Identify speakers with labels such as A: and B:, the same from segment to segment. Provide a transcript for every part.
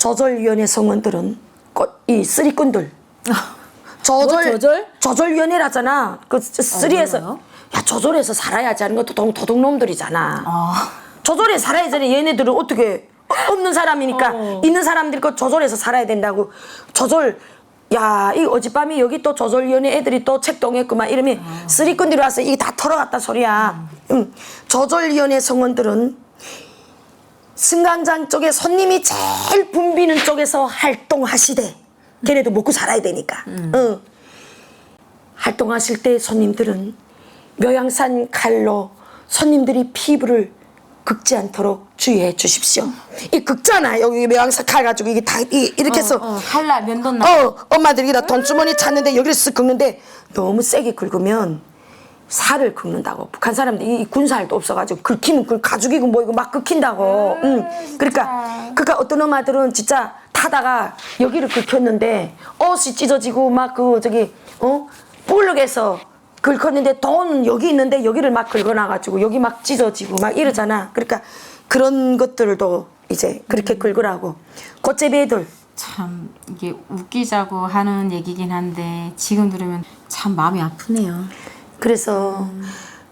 A: 조절위원회 성원들은 이 쓰리꾼들 조절위원회라잖아. 그 쓰리에서
B: 몰라요?
A: 야 조절해서 살아야지 하는 거 도둑놈들이잖아. 조절해 살아야지. 얘네들은 어떻게 없는 사람이니까 있는 사람들이 그 조절해서 살아야 된다고. 조절 야, 이 어젯밤에 여기 또 조절위원회 애들이 또 책동했구만 이러면 쓰리꾼들이 와서 이게 다 털어갔다 소리야. 조절위원회 성원들은 승강장 쪽에 손님이 제일 붐비는 쪽에서 활동하시되 걔네도 먹고 살아야 되니까. 활동하실 때 손님들은 묘양산 칼로 손님들이 피부를 긁지 않도록 주의해 주십시오. 이 긁잖아. 여기 묘양산 칼 가지고 이게 다 이렇게 해서
B: 칼날 면돈 나.
A: 엄마들이 다 돈주머니 찾는데 여기를 쓱 긁는데 너무 세게 긁으면 살을 긁는다고. 북한 사람들이 이 군살도 없어가지고 긁히면 가죽이고 뭐이고 막 긁힌다고. 그러니까 어떤 엄마들은 진짜 타다가 여기를 긁혔는데 옷이 찢어지고 막 볼록에서 긁혔는데 돈 여기 있는데 여기를 막 긁어놔가지고 여기 막 찢어지고 막 이러잖아. 그러니까 그런 것들도 이제 그렇게 긁으라고. 고째비애들
B: 참 이게 웃기자고 하는 얘기긴 한데 지금 들으면 참 마음이 아프네요.
A: 그래서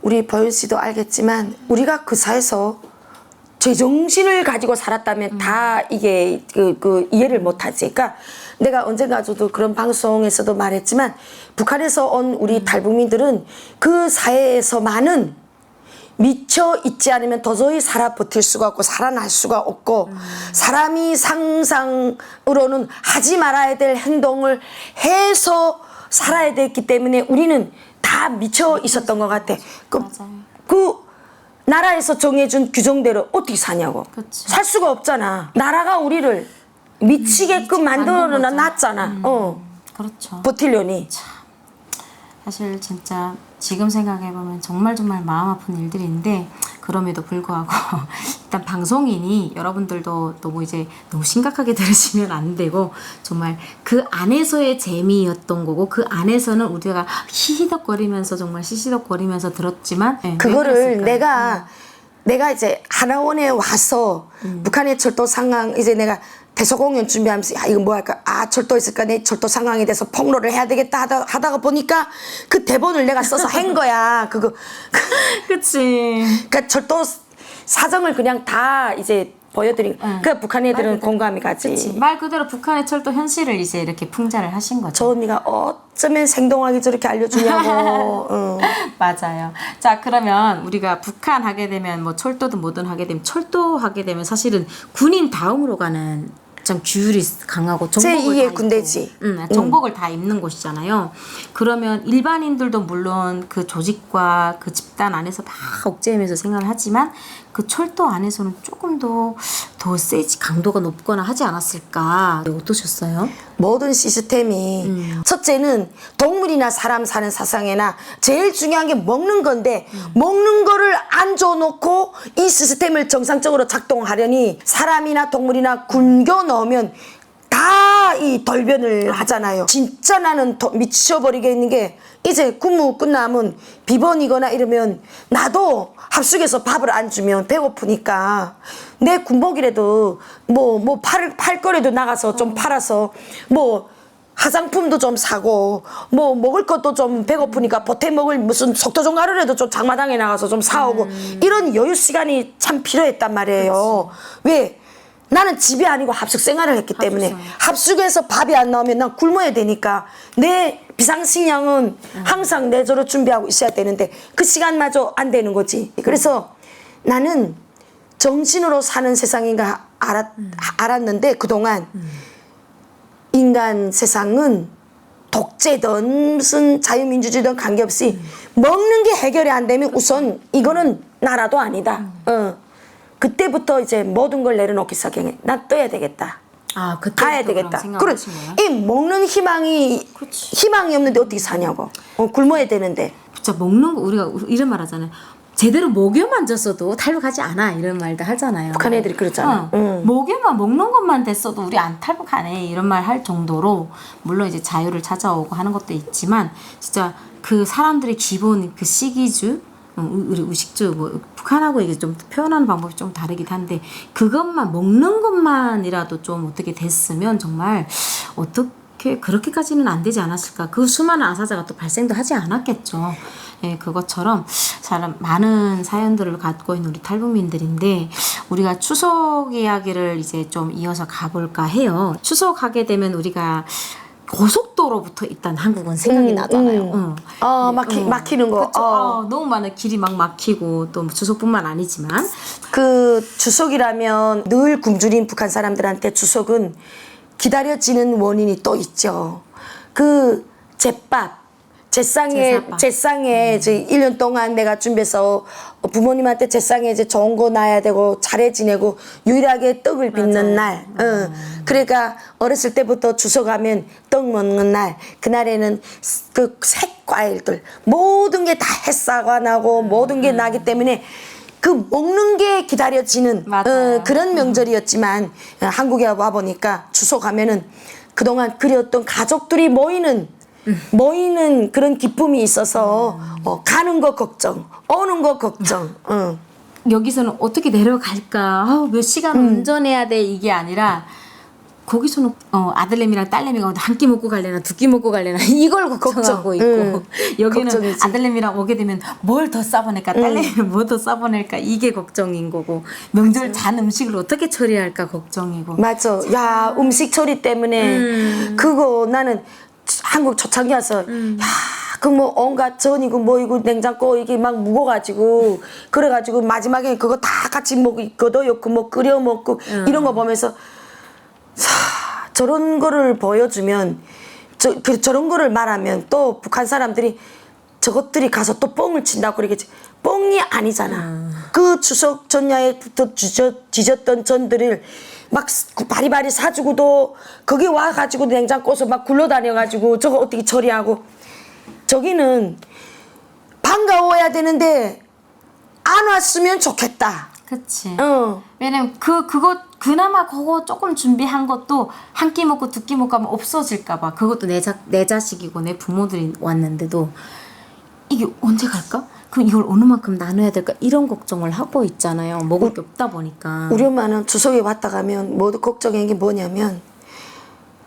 A: 우리 보현 씨도 알겠지만 우리가 그 사회에서 제정신을 가지고 살았다면 다 이게 그 이해를 못하지. 그러니까 내가 언젠가도 그런 방송에서도 말했지만 북한에서 온 우리 탈북민들은 그 사회에서만은 미쳐 있지 않으면 도저히 살아 버틸 수가 없고 살아날 수가 없고 사람이 상상으로는 하지 말아야 될 행동을 해서 살아야 됐기 때문에 우리는 다 미쳐 있었던 것 같아. 그 나라에서 정해준 규정대로 어떻게 사냐고.
B: 그치.
A: 살 수가 없잖아. 나라가 우리를 미치게끔 만들어 놨잖아.
B: 그렇죠.
A: 버틸려니.
B: 사실 진짜 지금 생각해보면 정말 마음 아픈 일들인데 그럼에도 불구하고 일단 방송이니 여러분들도 너무 심각하게 들으시면 안 되고 정말 그 안에서의 재미였던 거고 그 안에서는 우리가 히히덕거리면서 정말 시시덕거리면서 들었지만
A: 그거를 내가 이제 하나원에 와서 북한의 철도 상황 이제 내가 대소공연 준비하면서 야 이거 뭐 할까 철도 있을까 내 철도 상황에 대해서 폭로를 해야 되겠다 하다가 보니까 그 대본을 내가 써서 한 거야. 그거
B: 그치.
A: 그러니까 철도 사정을 그냥 다 이제 보여드린. 그 북한 애들은 공감이 가지.
B: 그치. 말 그대로 북한의 철도 현실을 이제 이렇게 풍자를 하신 거죠.
A: 저 언니가 어쩌면 생동하게 저렇게 알려주냐고.
B: 맞아요. 자, 그러면 우리가 북한 하게 되면 뭐 철도든 뭐든 하게 되면 철도 하게 되면 사실은 군인 다음으로 가는 참 규율이 강하고 정복을
A: 제2의
B: 다
A: 군대지.
B: 입고, 정복을 다 입는 곳이잖아요. 그러면 일반인들도 물론 그 조직과 그 집단 안에서 막 억제하면서 생활을 하지만 그 철도 안에서는 조금 더 세지 강도가 높거나 하지 않았을까. 어떠셨어요?
A: 모든 시스템이 첫째는 동물이나 사람 사는 사상에나 제일 중요한 게 먹는 건데 먹는 거를 안 줘놓고 이 시스템을 정상적으로 작동하려니 사람이나 동물이나 굶겨 넣으면 다 이 돌변을 하잖아요. 진짜 나는 미쳐버리겠는 게 이제 근무 끝나면 비번이거나 이러면 나도 합숙에서 밥을 안 주면 배고프니까 내 군복이라도 뭐 팔 거라도 나가서 좀 팔아서 뭐 화장품도 좀 사고 뭐 먹을 것도 좀 배고프니까 보태 먹을 무슨 속도종 가루라도 좀 장마당에 나가서 좀 사오고 이런 여유 시간이 참 필요했단 말이에요. 왜? 나는 집이 아니고 합숙 생활을 했기 때문에 합숙에서 밥이 안 나오면 난 굶어야 되니까 내 비상식량은 항상 내조로 준비하고 있어야 되는데 그 시간마저 안 되는 거지. 그래서 나는 정신으로 사는 세상인가 알았는데 그동안 인간 세상은 독재든 무슨 자유민주주의든 관계없이 먹는 게 해결이 안 되면 우선 이거는 나라도 아니다. 그때부터 이제 모든 걸 내려놓기 시작해. 난 떠야 되겠다. 가야 되겠다. 그래, 이 먹는 희망이 없는데 어떻게 사냐고. 굶어야 되는데.
B: 진짜 먹는 거 우리가 이런 말 하잖아요. 제대로 먹여만 줬어도 탈북하지 않아 이런 말도 하잖아요.
A: 북한 애들이 그러잖아.
B: 먹여만 먹는 것만 됐어도 우리 안 탈북하네 이런 말 할 정도로 물론 이제 자유를 찾아오고 하는 것도 있지만 진짜 그 사람들의 기본 그 시기주 우리 의식주 뭐 북한하고 이게 좀 표현하는 방법이 좀 다르긴 한데 그것만 먹는 것만이라도 좀 어떻게 됐으면 정말 어떻게 그렇게까지는 안 되지 않았을까. 그 수많은 아사자가 또 발생도 하지 않았겠죠. 예, 그것처럼 많은 사연들을 갖고 있는 우리 탈북민들인데 우리가 추석 이야기를 이제 좀 이어서 가볼까 해요. 추석 하게 되면 우리가 고속도로부터 일단 한국은 생각이 나잖아요.
A: 막히는 거.
B: 그쵸? 너무 많은 길이 막 막히고 또 추석뿐만 아니지만
A: 그 추석이라면 늘 굶주린 북한 사람들한테 추석은 기다려지는 원인이 또 있죠. 그 제상에 이제 1년 동안 내가 준비해서 부모님한테 제상에 이제 좋은 거 놔야 되고 잘해 지내고 유일하게 떡을 빚는 날. 그러니까 어렸을 때부터 추석하면 떡 먹는 날. 그날에는 그 색과일들 모든 게 다 햇사가 나고 모든 게 나기 때문에 그 먹는 게 기다려지는 그런 명절이었지만 한국에 와 보니까 추석하면은 그동안 그리웠던 가족들이 모이는 그런 기쁨이 있어서 가는 거 걱정, 오는 거 걱정.
B: 여기서는 어떻게 내려갈까? 몇 시간 운전해야 돼 이게 아니라 거기서는 아들내미랑 딸내미가 한 끼 먹고 갈래나 두 끼 먹고 갈래나 이걸 걱정하고 있고 여기는
A: 걱정이지.
B: 아들내미랑 오게 되면 뭘 더 싸보낼까 딸내미는 뭐 더 싸보낼까 이게 걱정인 거고 명절 잔 음식을 어떻게 처리할까 걱정이고
A: 맞아. 야, 음식 처리 때문에 그거 나는 한국 초창기 와서 야, 그 뭐 온갖 전이고 뭐이고 냉장고 이게 막 묵어가지고 그래가지고 마지막에 그거 다 같이 먹고 걷어놓고 뭐 끓여 먹고 이런 거 보면서 저런 거를 보여주면 저런 거를 말하면 또 북한 사람들이 저것들이 가서 또 뻥을 친다고 그러겠지. 뻥이 아니잖아. 그 추석 전야에부터 지졌던 전들을 막 바리바리 사주고도 거기 와가지고 냉장고에서 막 굴러다녀가지고 저거 어떻게 처리하고 저기는 반가워야 되는데 안 왔으면 좋겠다.
B: 그치. 왜냐면 그나마 그거 조금 준비한 것도 한 끼 먹고 두 끼 먹고 하면 없어질까봐. 그것도 내 자식이고 내 부모들이 왔는데도 이게 언제 갈까? 그럼 이걸 어느 만큼 나눠야 될까? 이런 걱정을 하고 있잖아요. 먹을 게 없다 보니까.
A: 우리 엄마는 추석에 왔다 가면 모두 걱정한 게 뭐냐면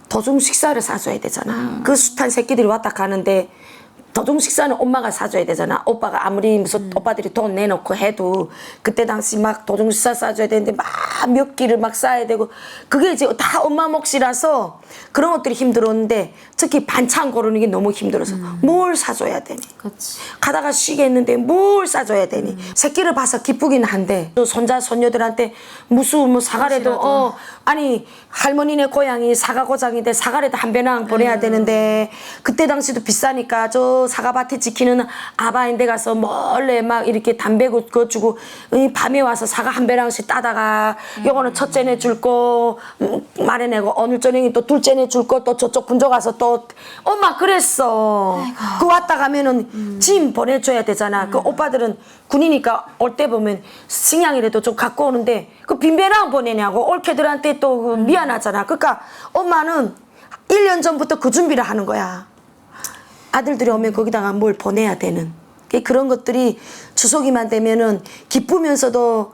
A: 도중 식사를 사줘야 되잖아. 그 숱한 새끼들이 왔다 가는데 도중 식사는 엄마가 사줘야 되잖아. 오빠가 아무리 무슨 오빠들이 돈 내놓고 해도 그때 당시 막 도중 식사 사줘야 되는데 막 몇 끼를 막 싸야 되고 그게 이제 다 엄마 몫이라서 그런 것들이 힘들었는데 특히 반찬 고르는 게 너무 힘들어서 뭘 사줘야 되니.
B: 그치.
A: 가다가 쉬겠는데 뭘 사줘야 되니. 새끼를 봐서 기쁘긴 한데 또 손자 손녀들한테 무슨 뭐 사과라도 아니 할머니네 고향이 사과 고장인데 사과라도 한 배낭 보내야 되는데 그때 당시도 비싸니까 저 사과밭에 지키는 아바인데 가서 몰래 막 이렇게 담배 그어주고 밤에 와서 사과 한 배낭씩 따다가 요거는 첫째네 줄 거 마련내고 오늘 저녁에 또 둘째네 줄 거 또 저쪽 군조 가서 또 엄마 그랬어. 그 왔다 가면은 짐 보내줘야 되잖아. 그 오빠들은 군이니까 올 때 보면 식량이라도 좀 갖고 오는데 그 빈배낭 보내냐고 올케들한테 또 미안하잖아. 그러니까 엄마는 1년 전부터 그 준비를 하는 거야. 아들들이 오면 거기다가 뭘 보내야 되는. 그런 것들이 추석이만 되면은 기쁘면서도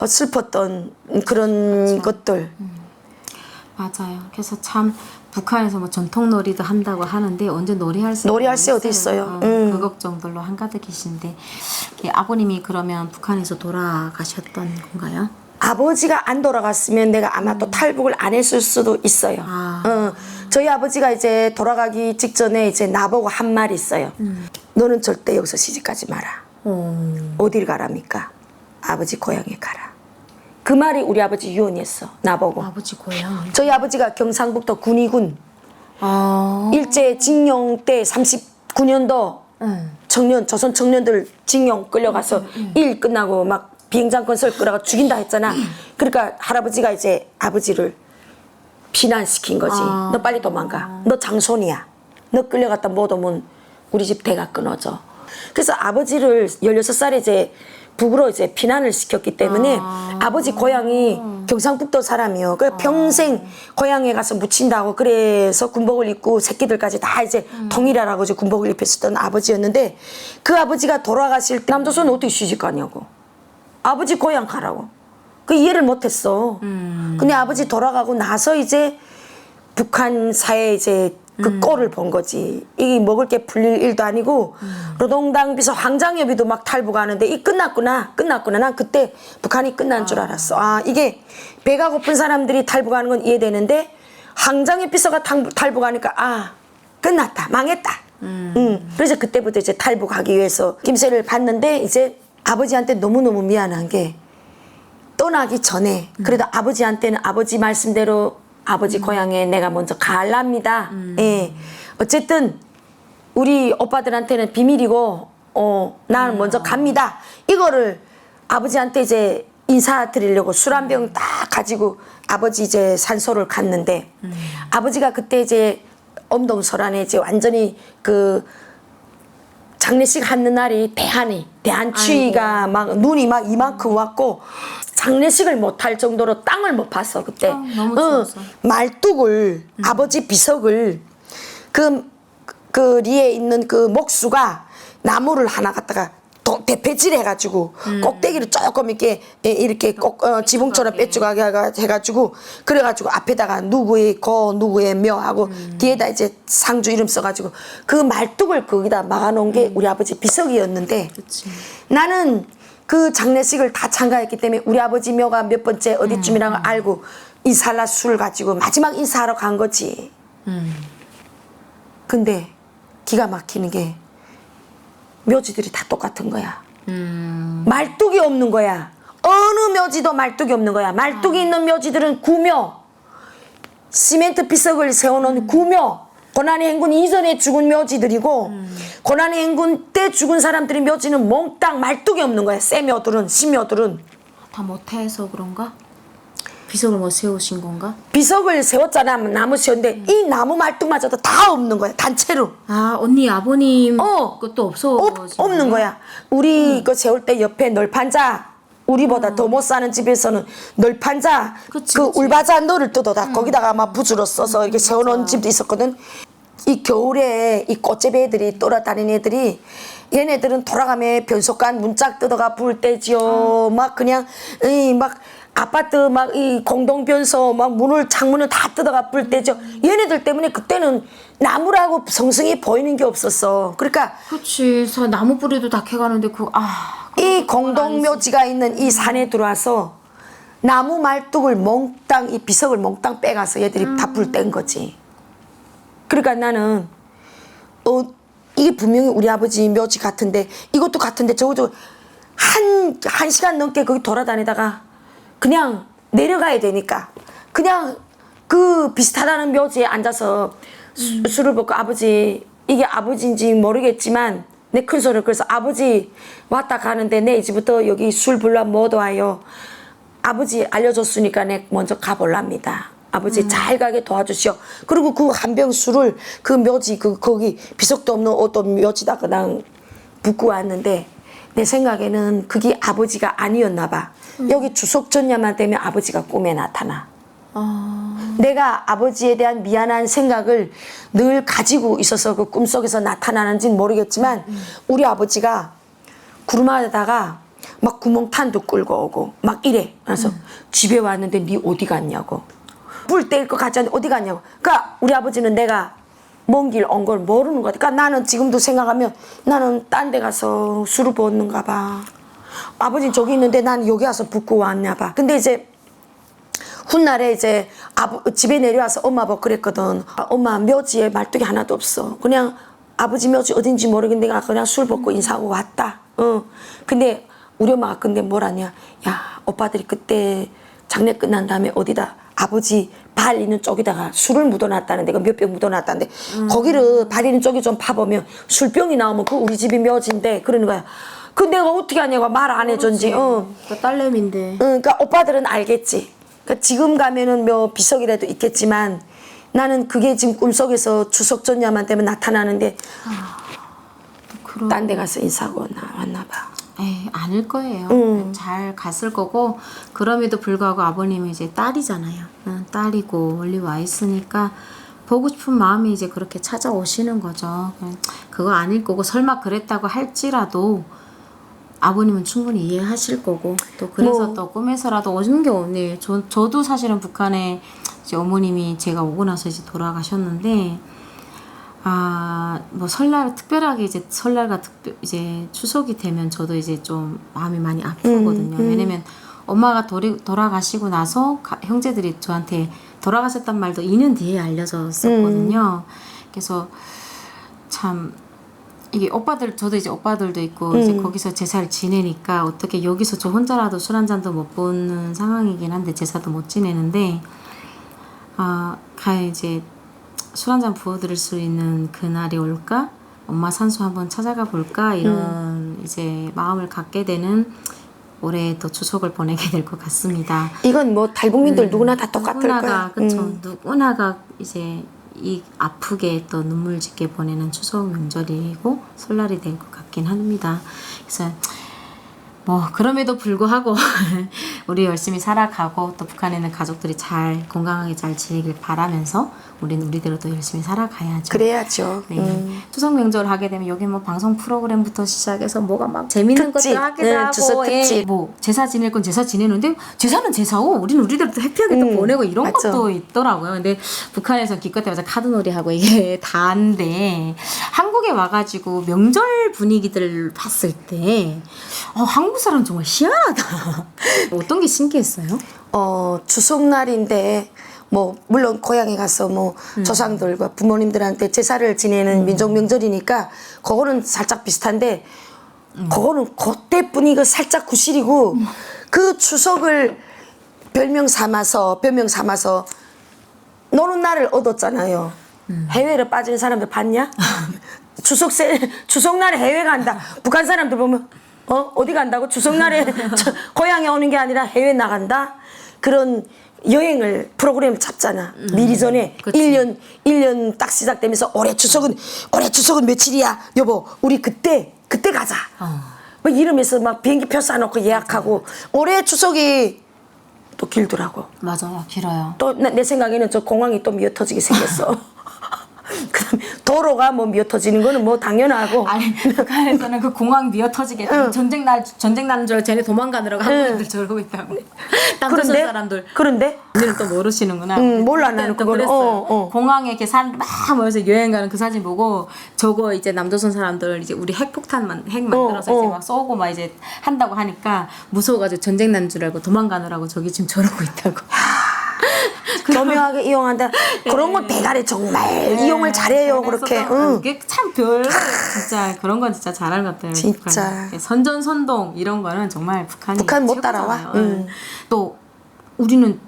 A: 슬펐던 그런
B: 맞아.
A: 것들.
B: 맞아요. 그래서 참 북한에서 뭐 전통 놀이도 한다고 하는데 언제 놀이할 수
A: 어디 있어요.
B: 그 걱정들로 한가득이신데 아버님이 그러면 북한에서 돌아가셨던 건가요?
A: 아버지가 안 돌아갔으면 내가 아마 또 탈북을 안 했을 수도 있어요. 저희 아버지가 이제 돌아가기 직전에 이제 나보고 한 말이 있어요. 너는 절대 여기서 시집가지 마라. 어딜 가랍니까? 아버지 고향에 가라. 그 말이 우리 아버지 유언이었어. 나보고.
B: 아버지 고향.
A: 저희 아버지가 경상북도 군위군 일제 징용 때 39년도 조선 청년들 징용 끌려가서 일 끝나고 막 비행장 건설 끌어가 죽인다 했잖아. 그러니까 할아버지가 이제 아버지를 피난시킨 거지. 너 빨리 도망가. 너 장손이야. 너 끌려갔다 못 오면 우리 집 대가 끊어져. 그래서 아버지를 16살에 이제 북으로 이제 피난을 시켰기 때문에 아버지 고향이 경상북도 사람이요. 그래 평생 고향에 가서 묻힌다고 그래서 군복을 입고 새끼들까지 다 이제 통일하라고 이제 군복을 입혔었던 아버지였는데 그 아버지가 돌아가실 때 남조선은 어떻게 시집 가냐고. 아버지 고향 가라고. 그 이해를 못했어. 근데 아버지 돌아가고 나서 이제 북한 사회에 이제 그 꼴을 본 거지. 이게 먹을 게 풀릴 일도 아니고 노동당 비서 황장엽이도 막 탈북하는데 이 끝났구나. 난 그때 북한이 끝난 줄 알았어. 아 이게 배가 고픈 사람들이 탈북하는 건 이해되는데 황장엽 비서가 탈북하니까 아 끝났다. 망했다. 그래서 그때부터 이제 탈북하기 위해서 김세를 봤는데 이제 아버지한테 너무너무 미안한 게 떠나기 전에 그래도 아버지한테는 아버지 말씀대로 아버지 고향에 내가 먼저 갈랍니다. 예. 어쨌든 우리 오빠들한테는 비밀이고 나는 먼저 갑니다. 이거를 아버지한테 이제 인사드리려고 술 한 병 딱 가지고 아버지 이제 산소를 갔는데 아버지가 그때 이제 엄동설안에 이제 완전히 그 장례식 하는 날이 대한추위가 막 눈이 막 이만큼 왔고 장례식을 못할 정도로 땅을 못 봤어 그때.
B: 너무 추웠어.
A: 말뚝을 아버지 비석을 그 리에 있는 그 목수가 나무를 하나 갖다가 대패질 해가지고 꼭대기를 조금 이렇게 꼭 지붕처럼 빼쭉하게 해가지고 그래가지고 앞에다가 누구의 고 누구의 묘하고 뒤에다 이제 상주 이름 써가지고 그 말뚝을 거기다 막아놓은 게 우리 아버지 비석이었는데
B: 그치.
A: 나는 그 장례식을 다 참가했기 때문에 우리 아버지 묘가 몇 번째 어디쯤이라는 걸 알고 인사할라 술 가지고 마지막 인사하러 간 거지. 근데 기가 막히는 게 묘지들이 다 똑같은 거야. 말뚝이 없는 거야. 어느 묘지도 말뚝이 없는 거야. 말뚝이 있는 묘지들은 구묘, 시멘트 비석을 세워놓은 구묘, 고난의 행군 이전에 죽은 묘지들이고 고난의 행군 때 죽은 사람들의 묘지는 몽땅 말뚝이 없는 거야. 쇠묘들은 신묘들은
B: 다 못해서 그런가? 비석을 못 세우신 건가?
A: 비석을 세웠잖아. 나무 세웠는데 이 나무 말뚝마저도 다 없는 거야. 단체로.
B: 아 언니 아버님 것도 없어.
A: 없는 거야. 우리 이거 세울 때 옆에 널판자 우리보다 더 못 사는 집에서는 널판자
B: 그치,
A: 그
B: 그치.
A: 울바자 너를 뜯어다 거기다가 막 붓으로 써서 이렇게 세워놓은 집도 있었거든. 이 겨울에 이 꽃제비 애들이 돌아다니는 애들이 얘네들은 돌아가면 변속간 문짝 뜯어가 불 때지요. 막 그냥 막 아파트 막 이 공동 변소 막 문을 창문을 다 뜯어가 불 때죠. 얘네들 때문에 그때는 나무라고 성성이 보이는 게 없었어. 그러니까
B: 그치. 나무 뿌리도 다 캐가는데
A: 이 공동묘지가 있는 이 산에 들어와서 나무 말뚝을 몽땅 이 비석을 몽땅 빼가서 얘들이 다 불 뗀 거지. 그러니까 나는 이게 분명히 우리 아버지 묘지 같은데 이것도 같은데 저것도 한 시간 넘게 거기 돌아다니다가 그냥 내려가야 되니까 그냥 그 비슷하다는 묘지에 앉아서 술을 먹고 아버지 이게 아버지인지 모르겠지만 내 큰 소리를 그래서 아버지 왔다 가는데 내 이제부터 여기 술 불러 못 와요. 아버지 알려줬으니까 내 먼저 가볼랍니다. 아버지 잘 가게 도와주시오. 그리고 그 한 병 술을 그 묘지 거기 비석도 없는 어떤 묘지다 그냥 붓고 왔는데 내 생각에는 그게 아버지가 아니었나 봐. 여기 추석 전야만 되면 아버지가 꿈에 나타나. 내가 아버지에 대한 미안한 생각을 늘 가지고 있어서 그 꿈속에서 나타나는지는 모르겠지만 우리 아버지가 구름하다가 막 구멍탄도 끌고 오고 막 이래. 그래서 집에 왔는데 니 어디 갔냐고. 불 뗄 것 같지 않은데 어디 갔냐고. 그러니까 우리 아버지는 내가 먼 길 온 걸 모르는 것 같아. 그러니까 나는 지금도 생각하면 나는 딴 데 가서 술을 부었는가 봐. 아버지는 저기 있는데 난 여기 와서 붓고 왔나 봐. 근데 이제 훗날에 이제 집에 내려와서 엄마 보고 그랬거든. 엄마 묘지에 말뚝이 하나도 없어. 그냥 아버지 묘지 어딘지 모르겠는데 내가 그냥 술 먹고 인사하고 왔다. 근데 우리 엄마가 근데 뭐라냐. 야 오빠들이 그때 장례 끝난 다음에 어디다 아버지 발 있는 쪽에다가 술을 묻어놨다는데 그 몇 병 묻어놨다는데 거기를 발 있는 쪽에 좀 파보면 술병이 나오면 그 우리 집이 묘지인데 그러는 거야. 그 내가 어떻게 하냐고 말 안 해준지.
B: 그 딸내미인데.
A: 그러니까 오빠들은 알겠지. 그러니까 지금 가면은 뭐 비석이라도 있겠지만 나는 그게 지금 꿈속에서 추석 전야만 되면 나타나는데 딴 데 가서 인사하고 왔나 봐.
B: 에이, 아닐 거예요. 잘 갔을 거고, 그럼에도 불구하고 아버님은 이제 딸이잖아요. 딸이고 멀리 와 있으니까 보고 싶은 마음이 이제 그렇게 찾아오시는 거죠. 그거 아닐 거고, 설마 그랬다고 할지라도 아버님은 충분히 이해하실 거고, 또 그래서 또 꿈에서라도 오는 게 오늘. 저도 사실은 북한에 이제 어머님이 제가 오고 나서 이제 돌아가셨는데, 뭐 설날 특별하게 이제 설날과 이제 추석이 되면 저도 이제 좀 마음이 많이 아프거든요. 왜냐면 엄마가 돌아가시고 나서 형제들이 저한테 돌아가셨단 말도 2년 뒤에 알려졌었거든요. 그래서 참 이게 저도 이제 오빠들도 있고 이제 거기서 제사를 지내니까 어떻게 여기서 저 혼자라도 술 한 잔도 못 보는 상황이긴 한데 제사도 못 지내는데 이제 술 한 잔 부어드릴 수 있는 그날이 올까? 엄마 산소 한번 찾아가 볼까? 이런 이제 마음을 갖게 되는 올해 또 추석을 보내게 될 것 같습니다.
A: 이건 뭐 탈북민들 누구나 다 똑같을 거야.
B: 누구나가 그렇죠. 누구나가 이제 이 아프게 또 눈물 짓게 보내는 추석 명절이고 설날이 될 것 같긴 합니다. 그래서 뭐 그럼에도 불구하고 우리 열심히 살아가고 또 북한에 있는 가족들이 잘 건강하게 잘 지내길 바라면서 우리는 우리대로 또 열심히 살아가야죠.
A: 그래야죠.
B: 네. 추석 명절 하게 되면 여기 뭐 방송 프로그램부터 시작해서 뭐가 막 재밌는
A: 특집,
B: 것들 하기도 하고
A: 추석 특집.
B: 뭐 제사 지낼 건 제사 지내는데 제사는 제사고 우리는 우리대로 또 해피하게 또 보내고 이런
A: 맞죠.
B: 것도 있더라고요. 근데 북한에서 기껏해봐서 카드놀이 하고 이게 다인데 한국에 와가지고 명절 분위기들 봤을 때 한국 사람 정말 희한하다. 어떤 게 신기했어요?
A: 추석날인데 뭐 물론 고향에 가서 뭐 조상들과 부모님들한테 제사를 지내는 민족 명절이니까 그거는 살짝 비슷한데 그거는 그때 분위기가 살짝 구실이고 그 추석을 별명 삼아서 노는 날을 얻었잖아요. 해외로 빠지는 사람들 봤냐? 추석날에 해외 간다. 북한 사람들 보면 어디 간다고? 추석날에 고향에 오는 게 아니라 해외 나간다? 그런 여행을 프로그램 잡잖아. 미리 전에
B: 그치.
A: 1년 딱 시작되면서 올해 추석은 며칠이야? 여보, 우리 그때 가자. 막 이러면서 막 비행기표 싸놓고 예약하고 올해 추석이 또 길더라고.
B: 맞아요. 길어요.
A: 또 내 생각에는 저 공항이 또 미어터지게 생겼어. 그다음에 도로가 뭐 미어터지는 거는 뭐 당연하고.
B: 아니 북한에서는 그 공항 미어터지게 전쟁 나는 줄 알고 쟤네 도망가느라고 한국인들 저러고 있다고. 남조선 사람들.
A: 그런데
B: 우리는 또 모르시는구나.
A: 몰라 나는
B: 또
A: 그거는.
B: 그랬어요. 공항에 이렇게 사람 막 모여서 여행 가는 그 사진 보고 저거 이제 남조선 사람들 이제 우리 핵 만들어서 이제 막 쏘고 막 이제 한다고 하니까 무서워가지고 전쟁 난 줄 알고 도망가느라고 저기 지금 저러고 있다고.
A: 교묘하게 이용한다. 그런 건 대가리 정말 이용을 잘해요. 그렇게.
B: 이게 참 진짜 그런 건 진짜 잘하는 것 같아요.
A: 진짜.
B: 북한. 선전선동 이런 거는 정말 북한
A: 못 따라와.
B: 또 우리는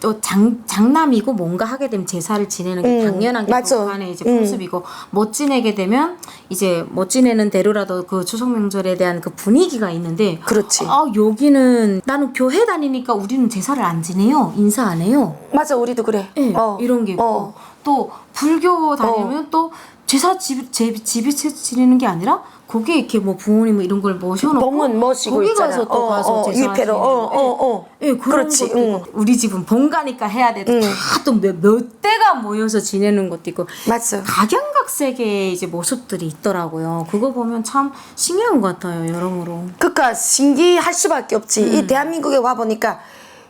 B: 또 장남이고 뭔가 하게 되면 제사를 지내는 게 당연한 게
A: 맞아.
B: 북한의 이제 풍습이고 못 지내게 되면 이제 못 지내는 대로라도 그 추석 명절에 대한 그 분위기가 있는데
A: 그렇지.
B: 여기는 나는 교회 다니니까 우리는 제사를 안 지내요. 인사 안 해요.
A: 맞아, 우리도 그래.
B: 네, 이런 게 있고 또 불교 다니면 또 제사 집에서 지내는 게 아니라 거기에 이렇게 뭐 부모님 뭐 이런 걸 모셔놓고
A: 봉은 모시고
B: 거기
A: 있잖아.
B: 가서 또 가서 제사
A: 위패로.
B: 예, 그런
A: 그렇지.
B: 것도 있고 우리 집은 본가니까 해야 돼. 다또 몇 대가 모여서 지내는 것도 있고
A: 맞아.
B: 각양각색의 이제 모습들이 있더라고요. 그거 보면 참 신기한 것 같아요, 여러모로.
A: 그러니까 신기할 수밖에 없지. 이 대한민국에 와 보니까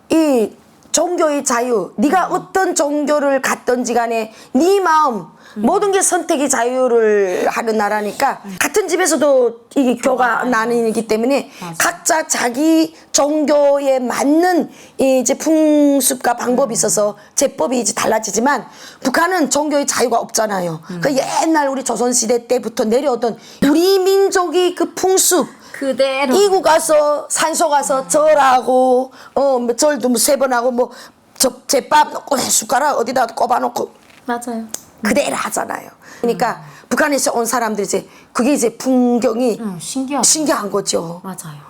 A: 이 종교의 자유, 네가 어떤 종교를 갖든지 간에 네 마음 모든 게 선택의 자유를 하는 나라니까 같은 집에서도 이 교가 나뉘기 때문에 각자 자기 종교에 맞는 이제 풍습과 방법이 있어서 제법이 이제 달라지지만 북한은 종교의 자유가 없잖아요. 그 옛날 우리 조선시대 때부터 내려오던 우리 민족의 그 풍습
B: 그대로
A: 이구 가서 산소 가서 절하고 절도 3번 하고 뭐 제밥 넣고 숟가락 어디다 꼽아놓고
B: 맞아요.
A: 그대로 하잖아요. 그러니까 북한에서 온 사람들이 이제 그게 이제 풍경이
B: 신기하다.
A: 신기한 거죠.
B: 맞아요.